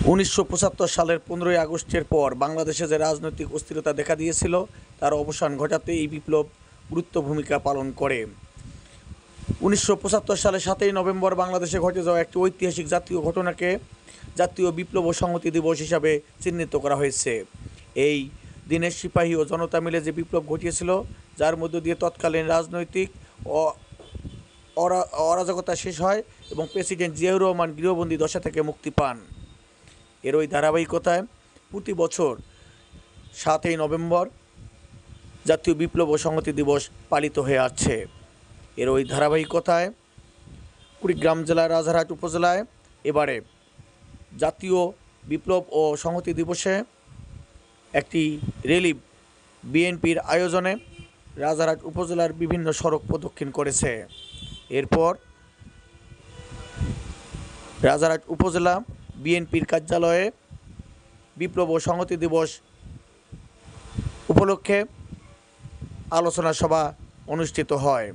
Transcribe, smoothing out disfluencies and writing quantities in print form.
১৯৭৫ সালের ১৫ই আগস্টের পর বাংলাদেশে যে রাজনৈতিক অস্থিরতা দেখা দিয়েছিল তার অবসান ঘটাতে এই বিপ্লব গুরুত্ব ভূমিকা পালন করে। ১৯৭৫ সালের ৭ই নভেম্বর বাংলাদেশে ঘটে যাওয়া একটি ঐতিহাসিক জাতীয় ঘটনাকে জাতীয় বিপ্লব ও সংহতি দিবস হিসাবে চিহ্নিত করা হয়েছে। এই দিনে সিপাহী ও জনতা মিলে যে বিপ্লব ঘটিয়েছিল, যার মধ্য দিয়ে তৎকালীন রাজনৈতিক অরাজকতা শেষ হয় এবং প্রেসিডেন্ট জিয়াউর রহমান গৃহবন্দী দশা থেকে মুক্তি পান। এর ওই ধারাবাহিকতায় প্রতি বছর ৭ই নভেম্বর জাতীয় বিপ্লব ও সংহতি দিবস পালিত হয়ে আসছে। এর ওই ধারাবাহিকতায় কুড়িগ্রাম জেলার রাজারহাট উপজেলায় এবারে জাতীয় বিপ্লব ও সংহতি দিবসে একটি র্যালি বিএনপির আয়োজনে রাজারহাট উপজেলার বিভিন্ন সড়ক প্রদক্ষিণ করেছে। এরপর রাজারহাট উপজেলা বিএনপির কার্যালয়ে বিপ্লব ও সংহতি দিবস উপলক্ষে আলোচনা সভা অনুষ্ঠিত হয়।